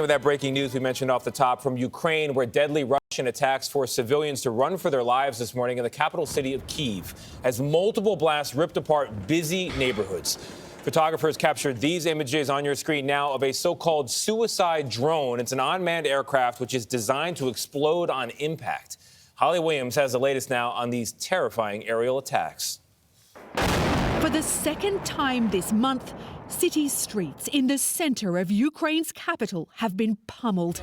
With that breaking news we mentioned off the top from Ukraine, where deadly Russian attacks forced civilians to run for their lives this morning in the capital city of Kyiv, as multiple blasts ripped apart busy neighborhoods. Photographers captured these images on your screen now of a so-called suicide drone. It's an unmanned aircraft which is designed to explode on impact. Holly Williams has the latest now on these terrifying aerial attacks. For the second time this month, city streets in the center of Ukraine's capital have been pummeled.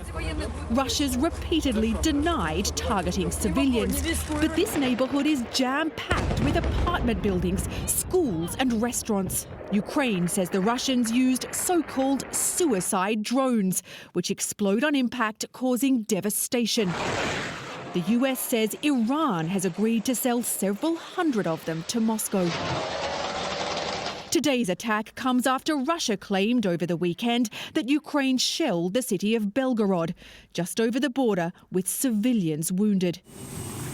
Russia's repeatedly denied targeting civilians, but this neighborhood is jam-packed with apartment buildings, schools and restaurants. Ukraine says the Russians used so-called suicide drones, which explode on impact, causing devastation. The US says Iran has agreed to sell several hundred of them to Moscow. Today's attack comes after Russia claimed over the weekend that Ukraine shelled the city of Belgorod, just over the border, with civilians wounded.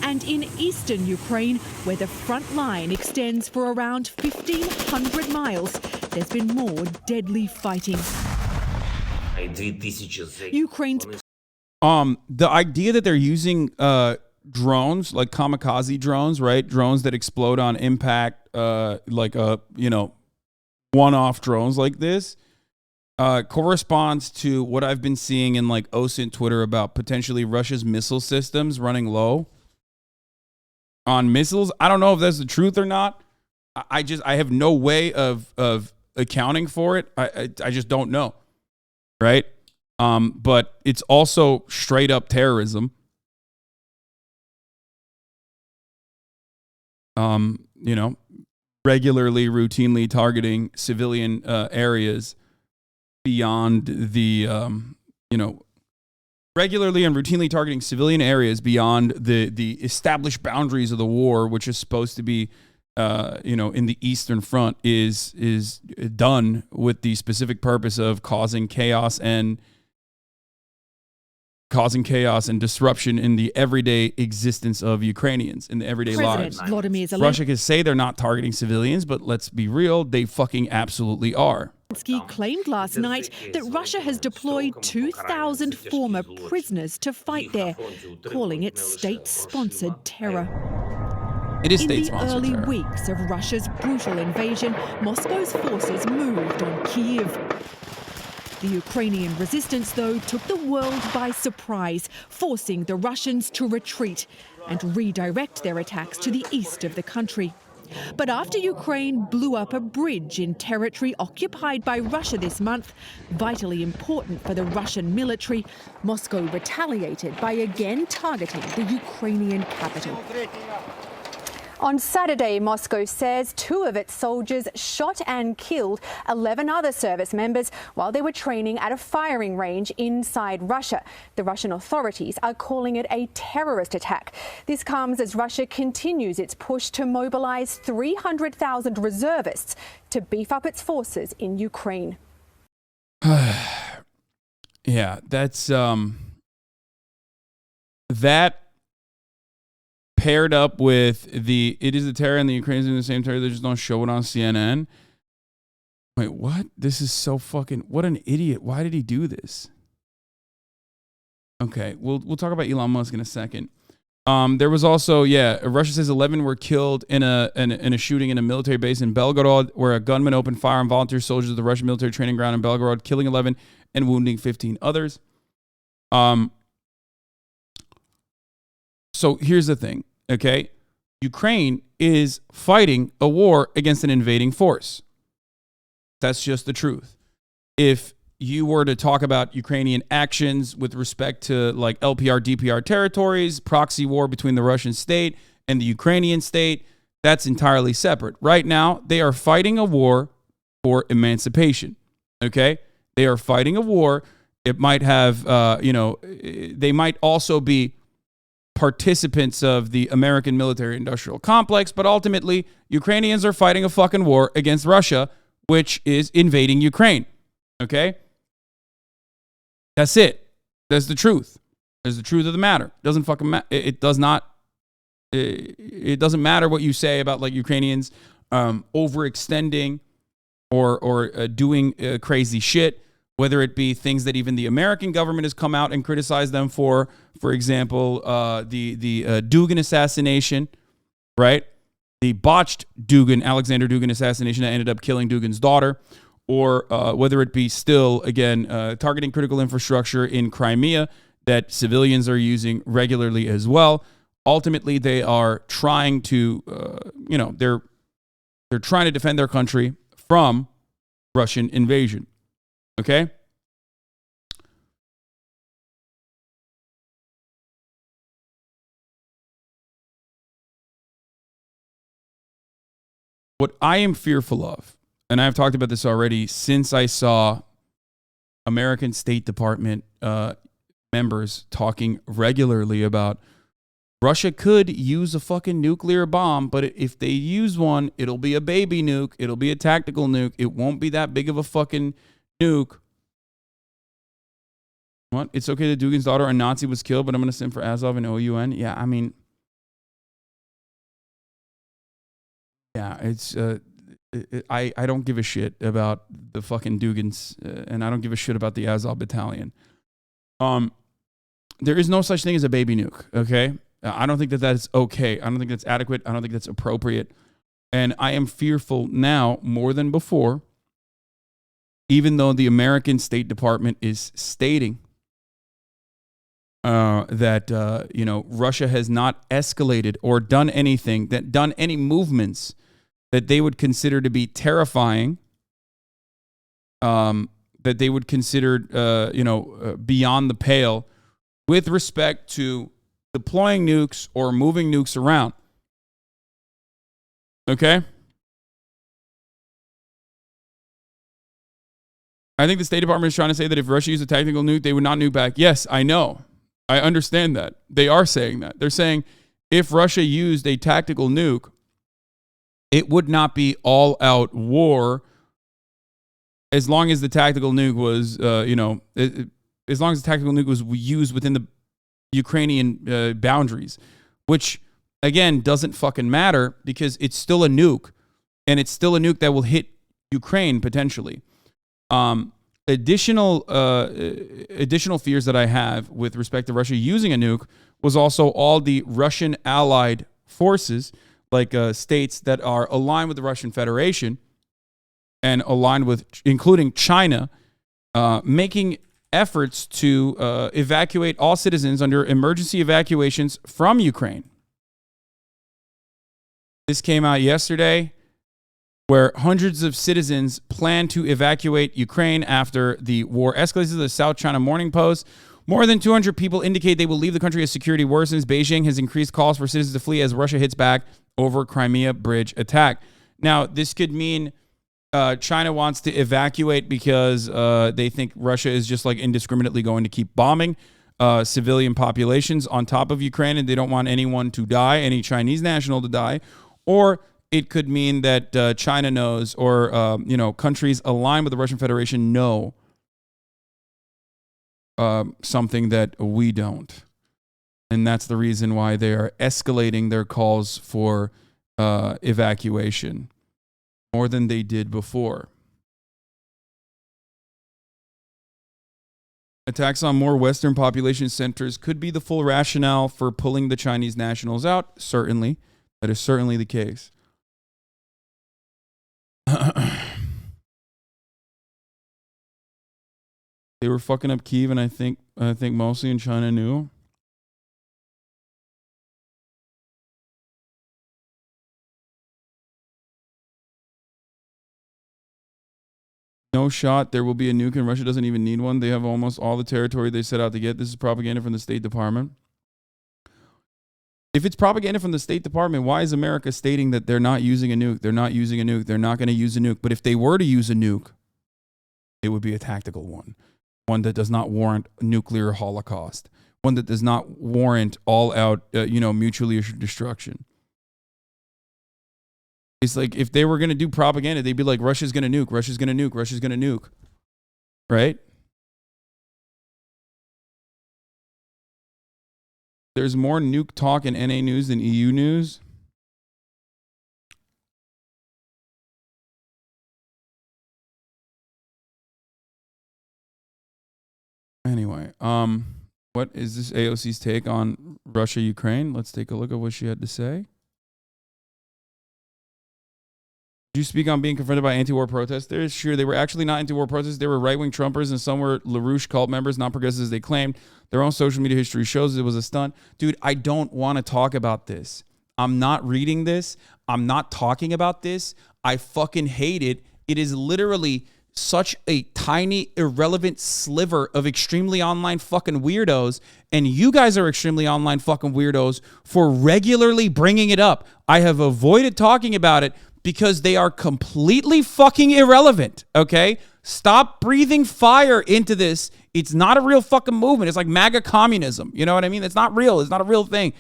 And in eastern Ukraine, where the front line extends for around 1,500 miles, there's been more deadly fighting. Ukraine's the idea that they're using drones, like kamikaze drones, right? Drones that explode on impact, one-off drones like this, corresponds to what I've been seeing in like OSINT Twitter about potentially Russia's missile systems running low on missiles. I don't know if that's the truth or not. I have no way of accounting for it. I just don't know, right? But it's also straight up terrorism. Regularly, routinely targeting civilian areas beyond the, regularly and routinely targeting civilian areas beyond the established boundaries of the war, which is supposed to be, in the Eastern Front, is done with the specific purpose of causing chaos and disruption in the everyday existence of Ukrainians, in the everyday lives. Russia can say they're not targeting civilians, but let's be real, they fucking absolutely are. Zelensky claimed last night that Russia has deployed 2,000 former prisoners to fight there, calling it state-sponsored terror. It is In the state-sponsored early terror. weeks of Russia's brutal invasion, Moscow's forces moved on Kyiv. The Ukrainian resistance, though, took the world by surprise, forcing the Russians to retreat and redirect their attacks to the east of the country. But after Ukraine blew up a bridge in territory occupied by Russia this month, vitally important for the Russian military, Moscow retaliated by again targeting the Ukrainian capital. On Saturday, Moscow says 2 of its soldiers shot and killed 11 other service members while they were training at a firing range inside Russia. The Russian authorities are calling it a terrorist attack. This comes as Russia continues its push to mobilize 300,000 reservists to beef up its forces in Ukraine. Yeah, that's that paired up with it is a terror and the Ukrainians are the same terror, they just don't show it on CNN. Wait, what? This is so fucking, what an idiot. Why did he do this? Okay, we'll talk about Elon Musk in a second. There was also, Russia says 11 were killed in a shooting in a military base in Belgorod, where a gunman opened fire on volunteer soldiers of the Russian military training ground in Belgorod, killing 11 and wounding 15 others. So here's the thing. Okay, Ukraine is fighting a war against an invading force. That's just the truth. If you were to talk about Ukrainian actions with respect to like LPR, DPR territories, proxy war between the Russian state and the Ukrainian state, that's entirely separate. Right now, they are fighting a war for emancipation. Okay, they are fighting a war. It might have, they might also be participants of the American military-industrial complex, but ultimately, Ukrainians are fighting a fucking war against Russia, which is invading Ukraine. Okay? That's it. That's the truth. That's the truth of the matter. It doesn't fucking matter. It does not. It doesn't matter what you say about like Ukrainians overextending or doing crazy shit. whether it be things that even the American government has come out and criticized them for example, the Dugin assassination, right? The botched Alexander Dugin assassination that ended up killing Dugin's daughter, or whether it be still, again, targeting critical infrastructure in Crimea that civilians are using regularly as well. Ultimately, they are trying to, they're trying to defend their country from Russian invasion. Okay? What I am fearful of, and I've talked about this already since I saw American State Department members talking regularly about Russia could use a fucking nuclear bomb, but if they use one, it'll be a baby nuke. It'll be a tactical nuke. It won't be that big of a fucking nuke. What? It's okay that Dugin's daughter, a Nazi, was killed, but I'm going to send for Azov and OUN. Yeah, I mean, yeah, it's I don't give a shit about the fucking Dugins, and I don't give a shit about the Azov battalion. There is no such thing as a baby nuke, okay? I don't think that that's okay. I don't think that's adequate. I don't think that's appropriate. And I am fearful now more than before, even though the American State Department is stating that, Russia has not escalated or done anything, done any movements that they would consider to be terrifying, that they would consider, beyond the pale with respect to deploying nukes or moving nukes around. Okay? I think the State Department is trying to say that if Russia used a tactical nuke, they would not nuke back. Yes, I know. I understand that. They are saying that. They're saying if Russia used a tactical nuke, it would not be all-out war as long as the tactical nuke was, as long as the tactical nuke was used within the Ukrainian boundaries, which, again, doesn't fucking matter because it's still a nuke, and it's still a nuke that will hit Ukraine potentially. Additional fears that I have with respect to Russia using a nuke was also all the Russian allied forces, like states that are aligned with the Russian Federation and aligned with, including China, making efforts to evacuate all citizens under emergency evacuations from Ukraine. This came out yesterday, where hundreds of citizens plan to evacuate Ukraine after the war escalates. The South China Morning Post. More than 200 people indicate they will leave the country as security worsens. Beijing has increased calls for citizens to flee as Russia hits back over Crimea bridge attack. Now, this could mean China wants to evacuate because they think Russia is just like indiscriminately going to keep bombing civilian populations on top of Ukraine, and they don't want anyone to die, any Chinese national to die. Or it could mean that China knows, or countries aligned with the Russian Federation know something that we don't. And that's the reason why they are escalating their calls for evacuation more than they did before. Attacks on more Western population centers could be the full rationale for pulling the Chinese nationals out. Certainly. That is certainly the case. They were fucking up Kyiv, and I think mostly in China knew. No shot. There will be a nuke, and Russia doesn't even need one. They have almost all the territory they set out to get. This is propaganda from the State Department. If it's propaganda from the State Department, why is America stating that they're not using a nuke? They're not using a nuke. They're not going to use a nuke. But if they were to use a nuke, it would be a tactical one. One that does not warrant a nuclear holocaust. One that does not warrant all-out, mutually assured destruction. It's like if they were going to do propaganda, they'd be like, Russia's going to nuke, Russia's going to nuke, Russia's going to nuke. Right? There's more nuke talk in NA news than EU news. Anyway, what is this AOC's take on Russia, Ukraine? Let's take a look at what she had to say. Did you speak on being confronted by anti-war protesters? Sure, they were actually not anti-war protesters. They were right-wing Trumpers, and some were LaRouche cult members, not progressives as they claimed. Their own social media history shows it was a stunt. Dude, I don't want to talk about this. I'm not reading this. I'm not talking about this. I fucking hate it. It is literally such a tiny, irrelevant sliver of extremely online fucking weirdos, and you guys are extremely online fucking weirdos for regularly bringing it up. I have avoided talking about it because they are completely fucking irrelevant, okay? Stop breathing fire into this. It's not a real fucking movement. It's like MAGA communism. You know what I mean? It's not real. It's not a real thing.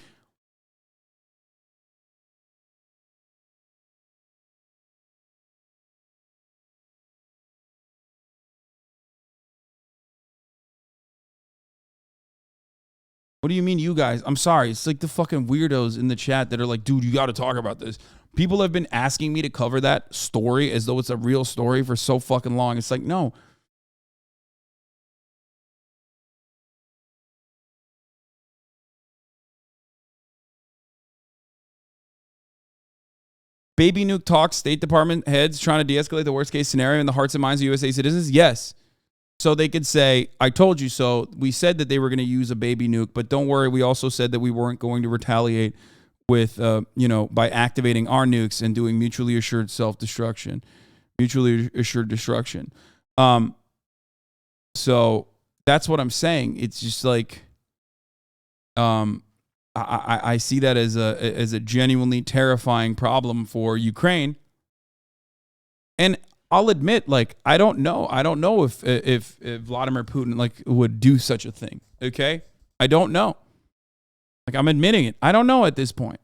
What do you mean, you guys? I'm sorry. It's like the fucking weirdos in the chat that are like, dude, you got to talk about this. People have been asking me to cover that story as though it's a real story for so fucking long. It's like, no. Baby nuke talks, State Department heads trying to de-escalate the worst case scenario in the hearts and minds of USA citizens? Yes. So they could say, I told you so. We said that they were going to use a baby nuke, but don't worry. We also said that we weren't going to retaliate with, by activating our nukes and doing mutually assured self-destruction, mutually assured destruction. So that's what I'm saying. It's just like, I see that as a genuinely terrifying problem for Ukraine. And I'll admit, like, I don't know if Vladimir Putin would do such a thing. Okay, I don't know. Like, I'm admitting it. I don't know at this point.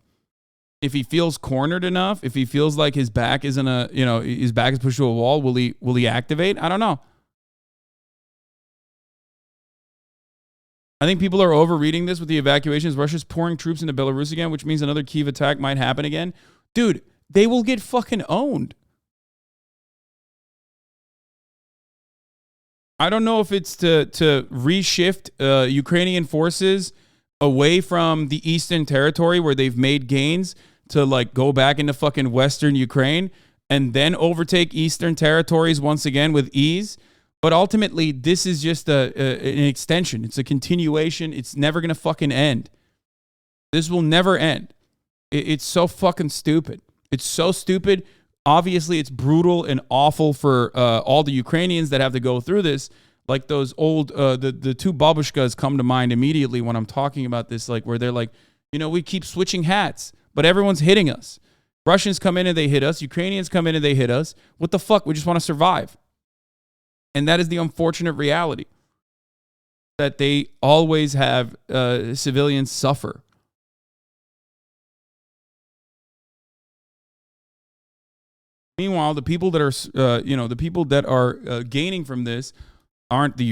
If he feels cornered enough, if he feels like his back is his back is pushed to a wall, will he activate? I don't know. I think people are overreading this with the evacuations. Russia's pouring troops into Belarus again, which means another Kyiv attack might happen again. Dude, they will get fucking owned. I don't know if it's to reshift Ukrainian forces away from the Eastern Territory where they've made gains to like go back into fucking Western Ukraine and then overtake Eastern territories once again with ease. But ultimately, this is just an extension. It's a continuation. It's never going to fucking end. This will never end. It's so fucking stupid. It's so stupid. Obviously, it's brutal and awful for all the Ukrainians that have to go through this. Like those old, the two babushkas come to mind immediately when I'm talking about this, like where they're like, we keep switching hats, but everyone's hitting us. Russians come in and they hit us. Ukrainians come in and they hit us. What the fuck? We just want to survive. And that is the unfortunate reality, that they always have civilians suffer. Meanwhile, the people that are gaining from this aren't the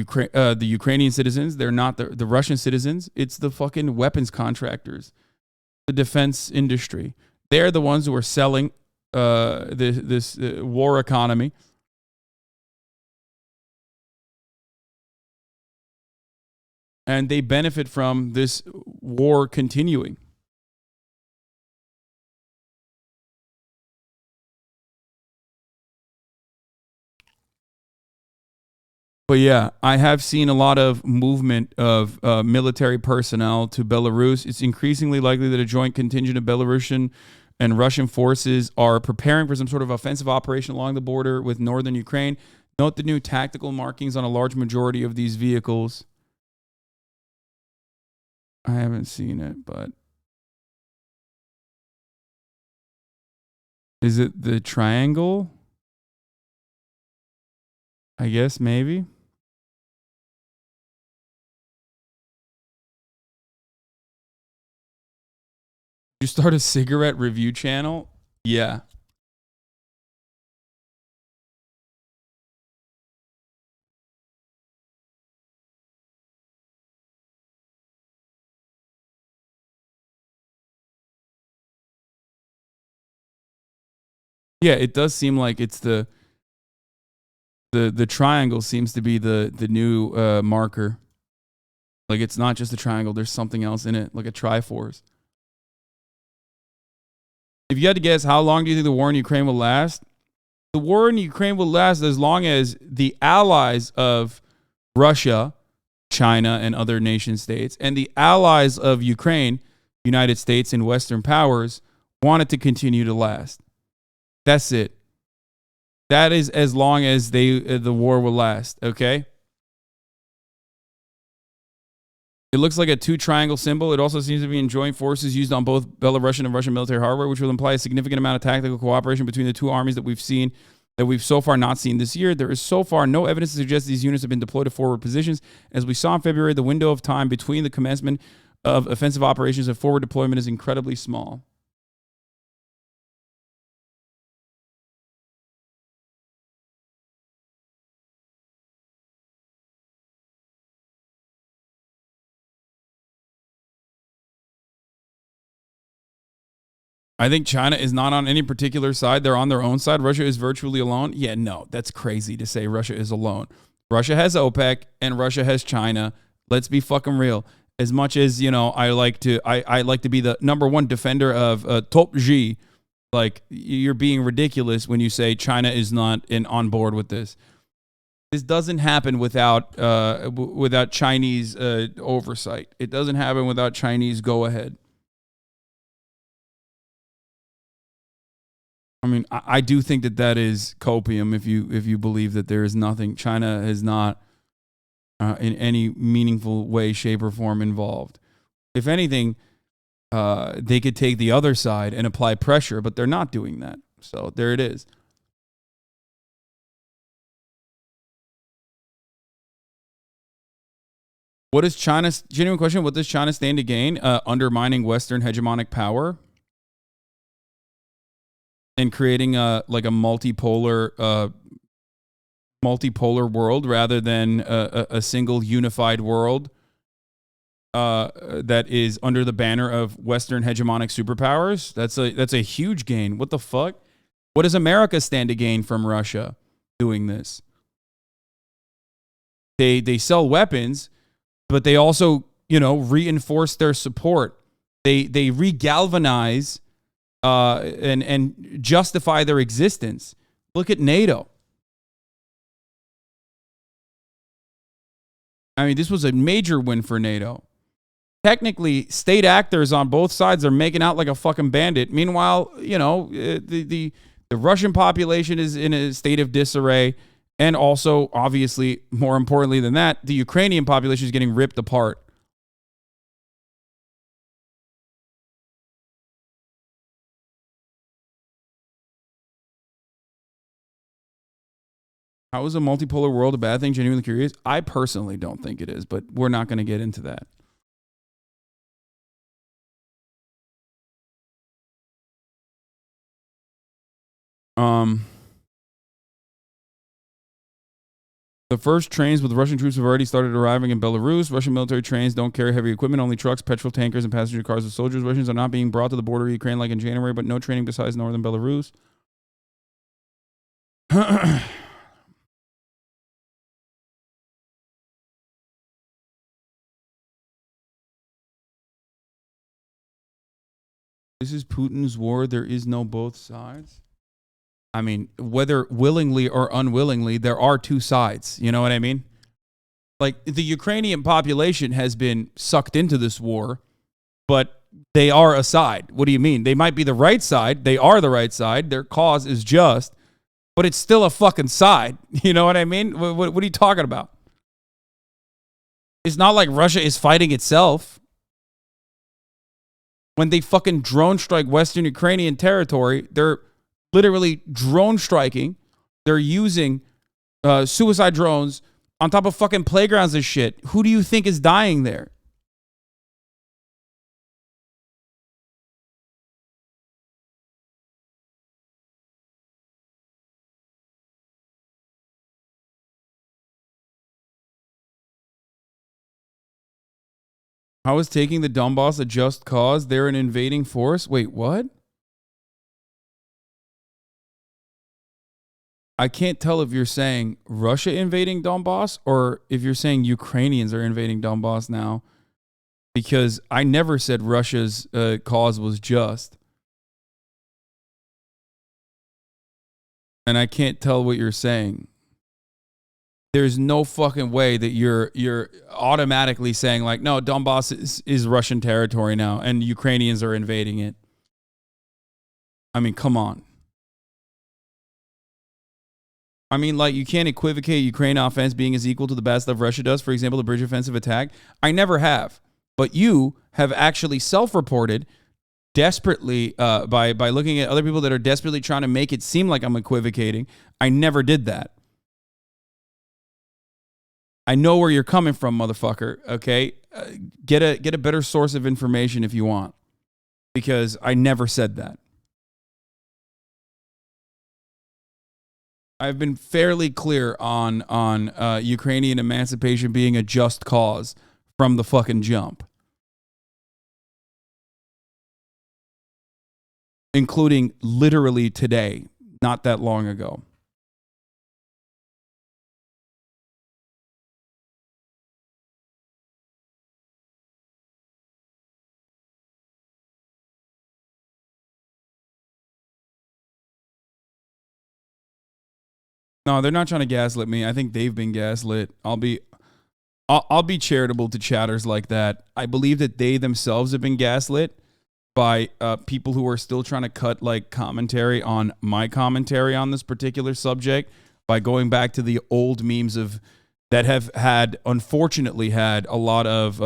Ukrainian citizens. They're not the Russian citizens. It's the fucking weapons contractors, the defense industry. They're the ones who are selling this war economy. And they benefit from this war continuing. But yeah, I have seen a lot of movement of military personnel to Belarus. It's increasingly likely that a joint contingent of Belarusian and Russian forces are preparing for some sort of offensive operation along the border with northern Ukraine. Note the new tactical markings on a large majority of these vehicles. I haven't seen it, but is it the triangle? I guess maybe. You start a cigarette review channel? Yeah. Yeah, it does seem like it's the triangle seems to be the new marker. Like, it's not just a triangle. There's something else in it, like a triforce. If you had to guess, how long do you think the war in Ukraine will last? The war in Ukraine will last as long as the allies of Russia, China, and other nation states, and the allies of Ukraine, United States and Western powers, want it to continue to last. That's it. That is as long as the war will last, okay? It looks like a two-triangle symbol. It also seems to be in joint forces used on both Belarusian and Russian military hardware, which will imply a significant amount of tactical cooperation between the two armies that we've so far not seen this year. There is so far no evidence to suggest these units have been deployed to forward positions. As we saw in February, the window of time between the commencement of offensive operations and forward deployment is incredibly small. I think China is not on any particular side. They're on their own side. Russia is virtually alone. Yeah, no, that's crazy to say Russia is alone. Russia has OPEC and Russia has China. Let's be fucking real. As much as, you know, I like to be the number one defender of Top G, like, you're being ridiculous when you say China is not on board with this. This doesn't happen without Chinese oversight. It doesn't happen without Chinese go ahead. I mean, I do think that is copium if you believe that there is nothing. China is not in any meaningful way, shape, or form involved. If anything, they could take the other side and apply pressure, but they're not doing that. So there it is. What is China's genuine question? What does China stand to gain? Undermining Western hegemonic power and creating a multipolar world rather than a single unified world that is under the banner of Western hegemonic superpowers. That's a huge gain. What the fuck? What does America stand to gain from Russia doing this? They sell weapons, but they also, you know, reinforce their support. They regalvanize and justify their existence. Look at NATO. I mean, this was a major win for NATO. Technically, state actors on both sides are making out like a fucking bandit. Meanwhile, you know, the Russian population is in a state of disarray. And also, obviously, more importantly than that, the Ukrainian population is getting ripped apart. How is a multipolar world a bad thing? Genuinely curious. I personally don't think it is, but we're not going to get into that. The first trains with Russian troops have already started arriving in Belarus. Russian military trains don't carry heavy equipment, only trucks, petrol tankers, and passenger cars with soldiers. Russians are not being brought to the border of Ukraine like in January, but no training besides northern Belarus. This is Putin's war. There is no both sides. I mean, whether willingly or unwillingly, there are two sides. You know what I mean? Like, the Ukrainian population has been sucked into this war, but they are a side. What do you mean? They might be the right side. They are the right side. Their cause is just, but it's still a fucking side. You know what I mean? What are you talking about? It's not like Russia is fighting itself. When they fucking drone strike Western Ukrainian territory, they're literally drone striking. They're using suicide drones on top of fucking playgrounds and shit. Who do you think is dying there? How is taking the Donbass a just cause? They're an invading force? Wait, what? I can't tell if you're saying Russia invading Donbass or if you're saying Ukrainians are invading Donbass now, because I never said Russia's cause was just. And I can't tell what you're saying. There's no fucking way that you're automatically saying like, no, Donbass is Russian territory now and Ukrainians are invading it. I mean, come on. I mean, like, you can't equivocate Ukraine offense being as equal to the bad stuff Russia does. For example, the bridge offensive attack. I never have. But you have actually self-reported desperately by looking at other people that are desperately trying to make it seem like I'm equivocating. I never did that. I know where you're coming from, motherfucker. Okay? Get a better source of information if you want. Because I never said that. I've been fairly clear on Ukrainian emancipation being a just cause from the fucking jump. Including literally today, not that long ago. No, they're not trying to gaslit me. I think they've been gaslit. I'll be charitable to chatters like that. I believe that they themselves have been gaslit by people who are still trying to cut like commentary on my commentary on this particular subject by going back to the old memes that have unfortunately had a lot of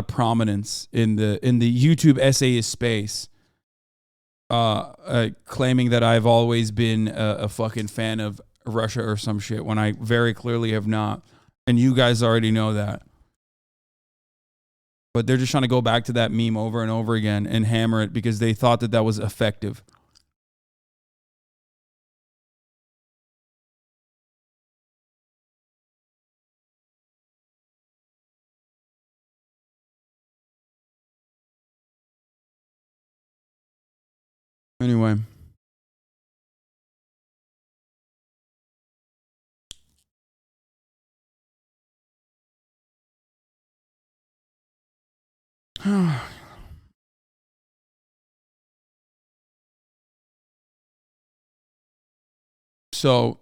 prominence in the YouTube essayist space. Claiming that I've always been a fucking fan of Russia or some shit when I very clearly have not. And you guys already know that. But they're just trying to go back to that meme over and over again and hammer it because they thought that was effective. Anyway. So,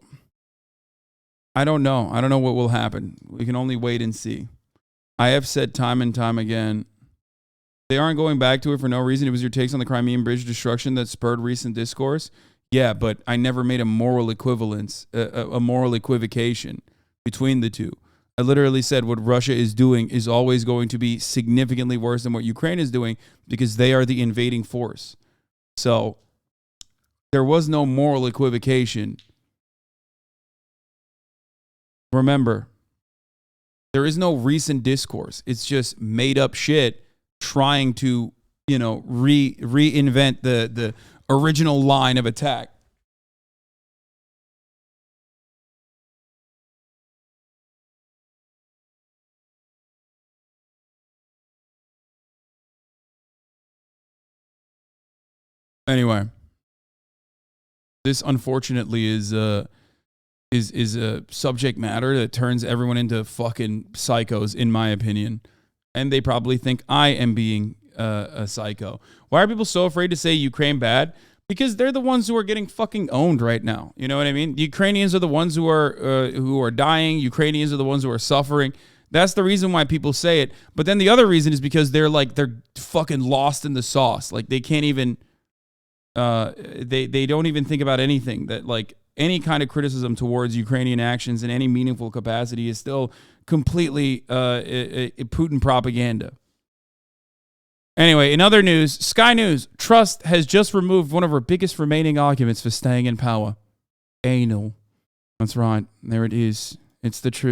I don't know. I don't know what will happen. We can only wait and see. I have said time and time again, they aren't going back to it for no reason. It was your takes on the Crimean Bridge destruction that spurred recent discourse. Yeah, but I never made a moral equivalence, a moral equivocation between the two. I literally said what Russia is doing is always going to be significantly worse than what Ukraine is doing because they are the invading force. So there was no moral equivocation. Remember, there is no recent discourse. It's just made up shit trying to, reinvent the original line of attack. Anyway, this unfortunately is a subject matter that turns everyone into fucking psychos, in my opinion. And they probably think I am being a psycho. Why are people so afraid to say Ukraine bad? Because they're the ones who are getting fucking owned right now. You know what I mean? The Ukrainians are the ones who are dying. Ukrainians are the ones who are suffering. That's the reason why people say it. But then the other reason is because they're fucking lost in the sauce. Like they can't even they don't even think about anything. That like any kind of criticism towards Ukrainian actions in any meaningful capacity is still completely Putin propaganda. Anyway, in other news, Sky News, Trust has just removed one of her biggest remaining arguments for staying in power. Anal. That's right. There it is. It's the truth.